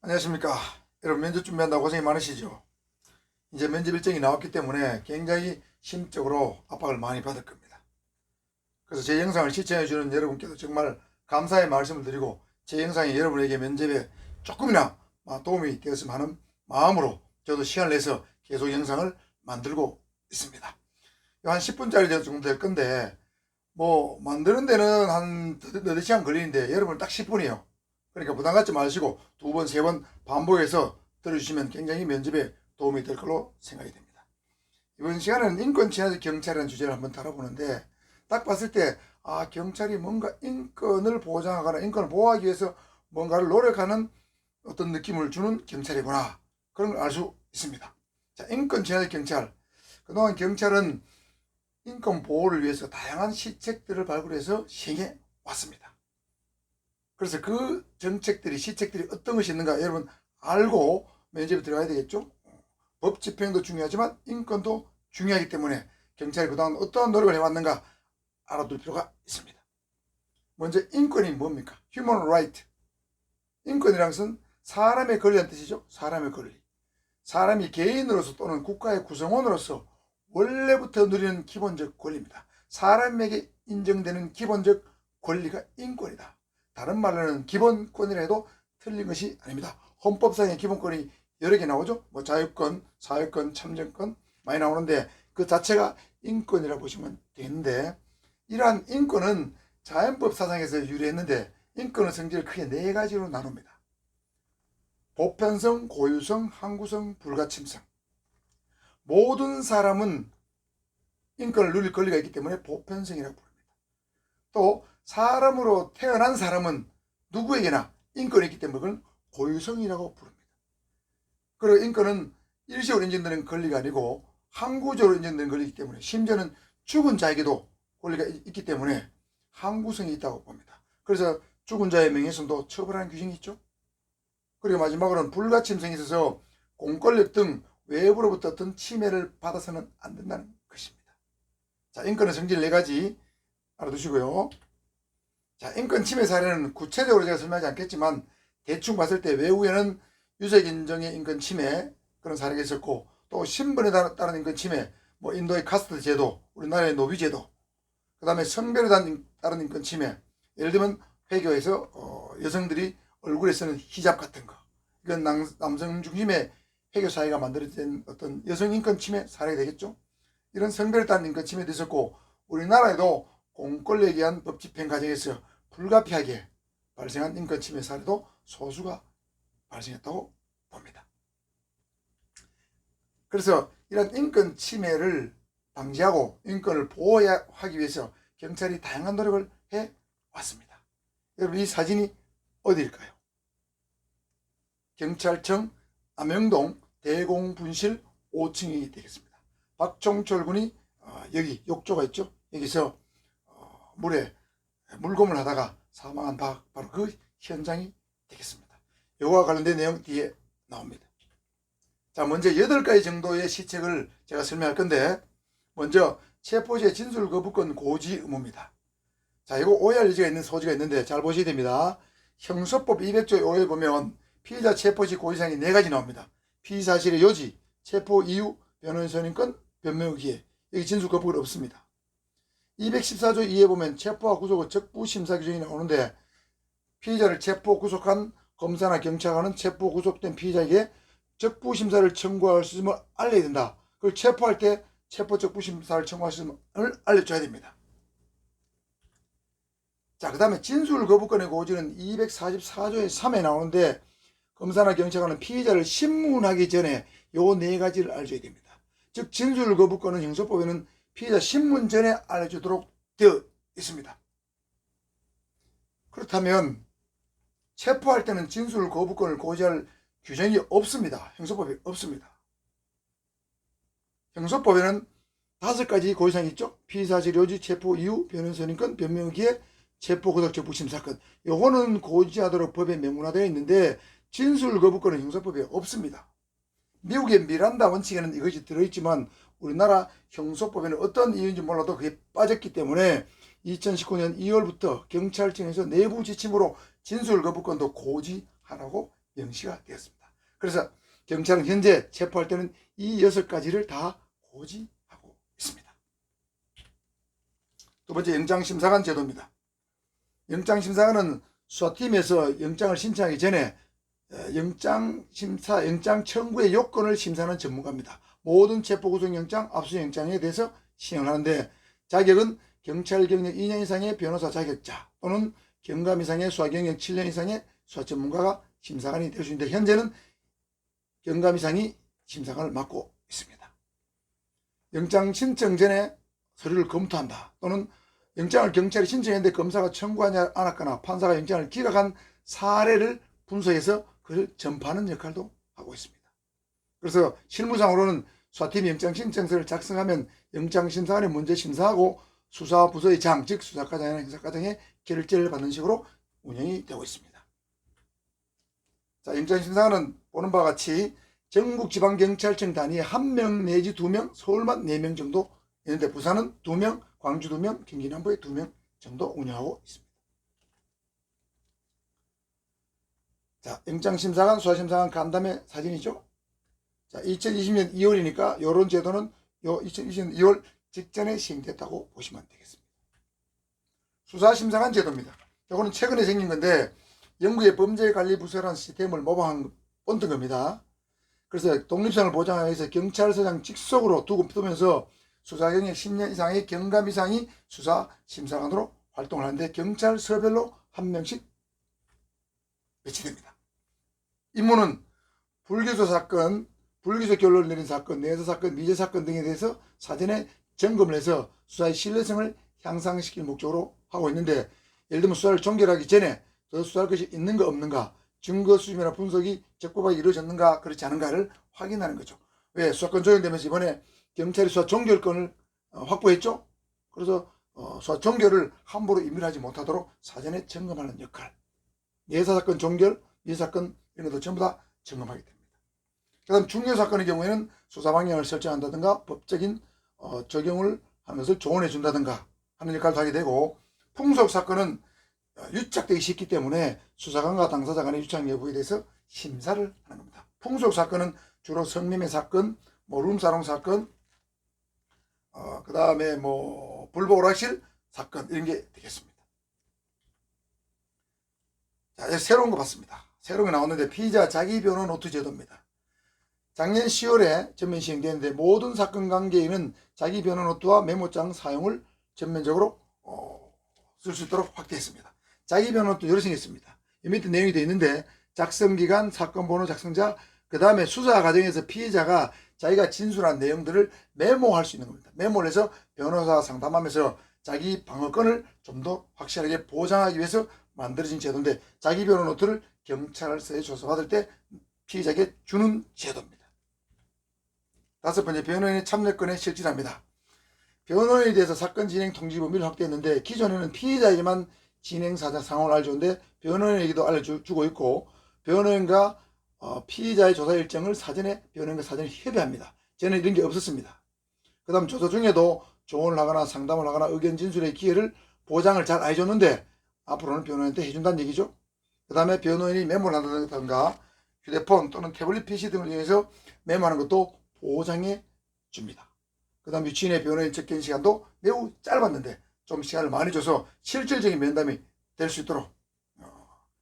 안녕하십니까. 여러분, 면접 준비한다고 고생이 많으시죠? 이제 면접 일정이 나왔기 때문에 굉장히 심적으로 압박을 많이 받을 겁니다. 그래서 제 영상을 시청해주는 여러분께도 정말 감사의 말씀을 드리고, 제 영상이 여러분에게 면접에 조금이나 도움이 되었으면 하는 마음으로 저도 시간을 내서 계속 영상을 만들고 있습니다. 한 10분짜리 정도 될 건데, 만드는 데는 한 너댓 시간 걸리는데 여러분 딱 10분이에요. 그러니까 부담 갖지 마시고 두 번, 세 번 반복해서 들어주시면 굉장히 면접에 도움이 될 걸로 생각이 됩니다. 이번 시간에는 인권 친화적 경찰이라는 주제를 한번 다뤄보는데, 딱 봤을 때 경찰이 뭔가 인권을 보장하거나 인권을 보호하기 위해서 뭔가를 노력하는 어떤 느낌을 주는 경찰이구나, 그런 걸 알 수 있습니다. 자, 인권 친화적 경찰. 그동안 경찰은 인권 보호를 위해서 다양한 시책들을 발굴해서 시행해 왔습니다. 그래서 그 정책들이, 시책들이 어떤 것이 있는가 여러분 알고 면접에 들어가야 되겠죠. 법 집행도 중요하지만 인권도 중요하기 때문에 경찰이 그동안 어떠한 노력을 해왔는가 알아둘 필요가 있습니다. 먼저 인권이 뭡니까? Human Right. 인권이란 것은 사람의 권리라는 뜻이죠. 사람의 권리. 사람이 개인으로서 또는 국가의 구성원으로서 원래부터 누리는 기본적 권리입니다. 사람에게 인정되는 기본적 권리가 인권이다. 다른 말로는 기본권이라 해도 틀린 것이 아닙니다. 헌법상의 기본권이 여러 개 나오죠. 자유권, 사회권, 참정권 많이 나오는데 그 자체가 인권이라고 보시면 되는데, 이러한 인권은 자연법 사상에서 유래했는데 인권의 성질을 크게 네 가지로 나눕니다. 보편성, 고유성, 항구성, 불가침성. 모든 사람은 인권을 누릴 권리가 있기 때문에 보편성이라고 부릅니다. 또 사람으로 태어난 사람은 누구에게나 인권이 있기 때문에 그건 고유성이라고 부릅니다. 그리고 인권은 일시적으로 인정되는 권리가 아니고 항구적으로 인정되는 권리이기 때문에, 심지어는 죽은 자에게도 권리가 있기 때문에 항구성이 있다고 봅니다. 그래서 죽은 자의 명예훼손도 처벌하는 규정이 있죠. 그리고 마지막으로는 불가침성이 있어서 공권력 등 외부로부터 어떤 침해를 받아서는 안 된다는 것입니다. 자, 인권의 성질 네 가지 알아두시고요. 자, 인권 침해 사례는 구체적으로 제가 설명하지 않겠지만 대충 봤을 때 외국에는 유색 인종의 인권 침해 그런 사례가 있었고, 또 신분에 따른 인권 침해, 인도의 카스트 제도, 우리나라의 노비 제도, 그 다음에 성별에 따른 인권 침해, 예를 들면 회교에서 여성들이 얼굴에 쓰는 히잡 같은 거, 이건 남성 중심의 회교 사회가 만들어진 어떤 여성 인권 침해 사례가 되겠죠. 이런 성별에 따른 인권 침해도 있었고, 우리나라에도 공권력에 의한 법 집행 과정에서 불가피하게 발생한 인권 침해 사례도 소수가 발생했다고 봅니다. 그래서 이런 인권 침해를 방지하고 인권을 보호하기 위해서 경찰이 다양한 노력을 해 왔습니다. 여러분, 이 사진이 어디일까요? 경찰청 암영동 대공분실 5층이 되겠습니다. 박종철 군이 여기 욕조가 있죠. 여기서 물에 물고문을 하다가 사망한 바로 그 현장이 되겠습니다. 이거와 관련된 내용 뒤에 나옵니다. 자, 먼저 8가지 정도의 시책을 제가 설명할 건데, 먼저 체포시의 진술 거부권 고지 의무입니다. 자, 이거 오해할 여지가 있는 소지가 있는데 잘 보셔야 됩니다. 형소법 200조의 5에 보면 피의자 체포시 고지사항이 4가지 나옵니다. 피의사실의 요지, 체포 이유, 변호인 선임권, 변명 기회. 여기 진술 거부권 없습니다. 214조 2에 보면 체포와 구속의 적부심사 규정이 나오는데, 피의자를 체포 구속한 검사나 경찰관은 체포 구속된 피의자에게 적부심사를 청구할 수 있음을 알려야 된다. 그걸 체포할 때 체포 적부심사를 청구할 수 있음을 알려줘야 됩니다. 자, 그 다음에 진술 거부권의 고지는 244조의 3에 나오는데, 검사나 경찰관은 피의자를 신문하기 전에 요 4가지를 알려줘야 됩니다. 즉 진술 거부권은 형소법에는 피의자 신문 전에 알려주도록 되어 있습니다. 그렇다면 체포할 때는 진술 거부권을 고지할 규정이 없습니다. 형소법에 없습니다. 형소법에는 5가지 고지사항이 있죠. 피의사실 요지, 체포 이유, 변호인 선임권, 변명 기회, 체포 구속 적부심사권. 요거는 고지하도록 법에 명문화되어 있는데 진술 거부권은 형소법에 없습니다. 미국의 미란다 원칙에는 이것이 들어있지만 우리나라 형소법에는 어떤 이유인지 몰라도 그게 빠졌기 때문에 2019년 2월부터 경찰청에서 내부 지침으로 진술 거부권도 고지하라고 명시가 되었습니다. 그래서 경찰은 현재 체포할 때는 이 6가지를 다 고지하고 있습니다. 두 번째, 영장심사관 제도입니다. 영장심사관은 수사팀에서 영장을 신청하기 전에 영장 청구의 요건을 심사하는 전문가입니다. 모든 체포구속영장, 압수영장에 대해서 시행하는데 자격은 경찰 경력 2년 이상의 변호사 자격자 또는 경감 이상의 수사 경력 7년 이상의 수사 전문가가 심사관이 될 수 있는데 현재는 경감 이상이 심사관을 맡고 있습니다. 영장 신청 전에 서류를 검토한다 또는 영장을 경찰이 신청했는데 검사가 청구하지 않았거나 판사가 영장을 기각한 사례를 분석해서 그를 전파하는 역할도 하고 있습니다. 그래서 실무상으로는 수사팀이 영장 신청서를 작성하면 영장심사관이 문제 심사하고 수사부서의 장, 즉 수사과장이나 형사과장의 결재를 받는 식으로 운영이 되고 있습니다. 자, 영장심사관은 보는 바와 같이 전국지방경찰청 단위에 1명 내지 2명, 서울만 4명 정도 있는데 부산은 2명, 광주 2명, 경기 남부에 2명 정도 운영하고 있습니다. 자, 영장심사관, 수사심사관 간담회 사진이죠. 자, 2020년 2월이니까 이런 제도는 2020년 2월 직전에 시행됐다고 보시면 되겠습니다. 수사심사관 제도입니다. 이거는 최근에 생긴 건데 영국의 범죄관리부서라는 시스템을 모방한 겁니다. 그래서 독립성을 보장하기 위해서 경찰서장 직속으로 두면서 수사경력 10년 이상의 경감 이상이 수사심사관으로 활동을 하는데 경찰서별로 1명씩 배치됩니다. 임무는 불기소 사건, 불기소 결론을 내린 사건, 내사 사건, 미제 사건 등에 대해서 사전에 점검을 해서 수사의 신뢰성을 향상시킬 목적으로 하고 있는데 예를 들면 수사를 종결하기 전에 더 수사할 것이 있는가 없는가, 증거 수집이나 분석이 적법하게 이루어졌는가 그렇지 않은가를 확인하는 거죠. 왜? 수사권 조정되면서 이번에 경찰이 수사 종결권을 확보했죠. 그래서 수사 종결을 함부로 인멸하지 못하도록 사전에 점검하는 역할, 내사사건 종결, 미사건 이런 것도 전부 다 점검하게 됩니다. 그 다음 중요사건의 경우에는 수사 방향을 설정한다든가 법적인 적용을 하는 것을 조언해 준다든가 하는 역할도 하게 되고, 풍속사건은 유착되기 쉽기 때문에 수사관과 당사자 간의 유착 여부에 대해서 심사를 하는 겁니다. 풍속사건은 주로 성매매 사건, 룸사롱 사건, 그 다음에 불법 오락실 사건 이런 게 되겠습니다. 자, 새로운 거 봤습니다. 새로운 게 나왔는데 피의자 자기 변호 노트 제도입니다. 작년 10월에 전면 시행되는데 모든 사건 관계인은 자기 변호 노트와 메모장 사용을 전면적으로 쓸 수 있도록 확대했습니다. 자기 변호 노트 여러 개 있습니다. 이 밑에 내용이 되어 있는데 작성기간, 사건번호 작성자, 그 다음에 수사 과정에서 피의자가 자기가 진술한 내용들을 메모할 수 있는 겁니다. 메모를 해서 변호사 상담하면서 자기 방어권을 좀 더 확실하게 보장하기 위해서 만들어진 제도인데 자기 변호 노트를 경찰서에 조사받을 때 피의자에게 주는 제도입니다. 다섯 번째, 변호인의 참여권에 실질합니다. 변호인에 대해서 사건 진행 통지 범위를 확대했는데 기존에는 피의자에게만 진행 상황을 알려주는데 변호인에게도 알려주고 있고, 변호인과 피의자의 조사 일정을 변호인과 사전에 협의합니다. 전에 이런 게 없었습니다. 그 다음 조사 중에도 조언을 하거나 상담을 하거나 의견 진술의 기회를 보장을 잘 안 해줬는데 앞으로는 변호인한테 해준다는 얘기죠. 그 다음에 변호인이 메모를 한다든가 휴대폰 또는 태블릿 PC 등을 이용해서 메모하는 것도 보장해 줍니다. 그 다음 유치인의 변호인 접견 시간도 매우 짧았는데 좀 시간을 많이 줘서 실질적인 면담이 될 수 있도록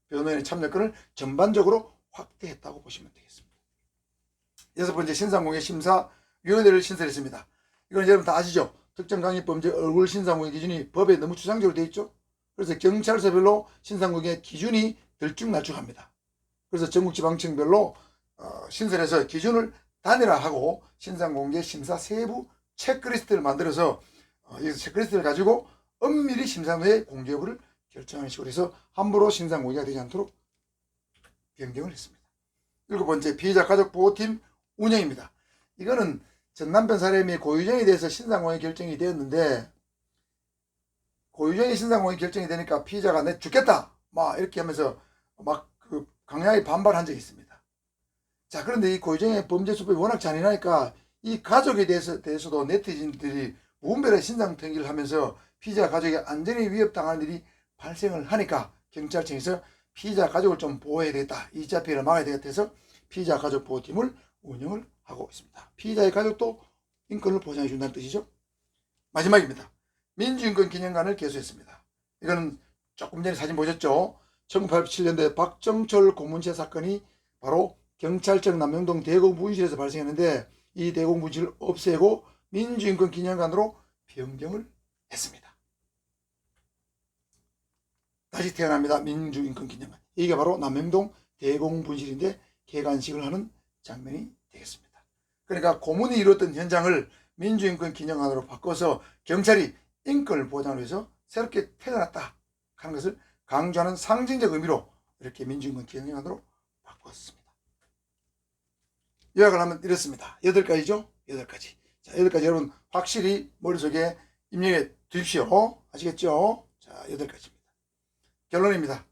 변호인의 참여권을 전반적으로 확대했다고 보시면 되겠습니다. 여섯 번째, 신상공개 심사위원회를 신설했습니다. 이건 여러분 다 아시죠? 특정 강력범죄 얼굴 신상공개 기준이 법에 너무 추상적으로 되어 있죠. 그래서 경찰서별로 신상공개 기준이 들쭉날쭉합니다. 그래서 전국지방청별로 신설해서 기준을 단일화하고 신상공개 심사 세부 체크리스트를 만들어서 이 체크리스트를 가지고 엄밀히 심사 후에 공개 여부를 결정하는 식으로 해서 함부로 신상공개가 되지 않도록 변경을 했습니다. 일곱 번째, 피의자 가족보호팀 운영입니다. 이거는 전 남편 사례의 고유정에 대해서 신상공개 결정이 되었는데 고유정이 신상공개 결정이 되니까 피의자가 내 죽겠다 막 이렇게 하면서 막 강하게 반발한 적이 있습니다. 자, 그런데 이 고유정의 범죄 수법이 워낙 잔인하니까 이 가족에 대해서도 네티즌들이 무분별하게 신상통지를 하면서 피의자 가족의 안전에 위협당할 일이 발생을 하니까 경찰청에서 피의자 가족을 좀 보호해야 되겠다. 2차 피해를 막아야 되겠다 해서 피의자 가족 보호팀을 운영을 하고 있습니다. 피의자의 가족도 인권을 보장해 준다는 뜻이죠. 마지막입니다. 민주인권기념관을 개소했습니다. 이거는 조금 전에 사진 보셨죠? 1987년도에 박정철 고문체 사건이 바로 경찰청 남영동 대공분실에서 발생했는데 이 대공분실을 없애고 민주인권기념관으로 변경을 했습니다. 다시 태어납니다. 민주인권기념관. 이게 바로 남영동 대공분실인데 개관식을 하는 장면이 되겠습니다. 그러니까 고문이 이루어졌던 현장을 민주인권기념관으로 바꿔서 경찰이 인권을 보장하기 위해서 새롭게 태어났다 하는 것을 강조하는 상징적 의미로 이렇게 민주인권기념관으로 바꿨습니다. 요약을 하면 이렇습니다. 8가지죠? 8가지. 자, 8가지 여러분 확실히 머릿속에 입력해 두십시오. 아시겠죠? 자, 8가지입니다. 결론입니다.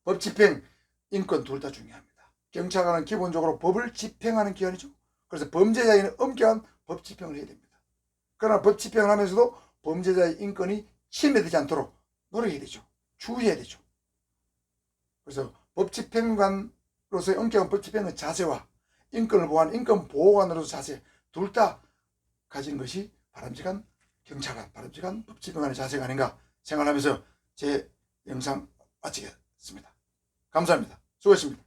법 집행, 인권 둘 다 중요합니다. 경찰관은 기본적으로 법을 집행하는 기관이죠. 그래서 범죄자에게는 엄격한 법 집행을 해야 됩니다. 그러나 법 집행을 하면서도 범죄자의 인권이 침해되지 않도록 노력해야 되죠. 주의해야 되죠. 그래서 법 집행관으로서의 엄격한 법 집행의 자세와 인권을 보호하는 인권 보호관으로서 자세 둘 다 가진 것이 바람직한 경찰관, 바람직한 법 집행관의 자세가 아닌가 생각하면서 제 영상 마치겠습니다. 감사합니다. 수고했습니다.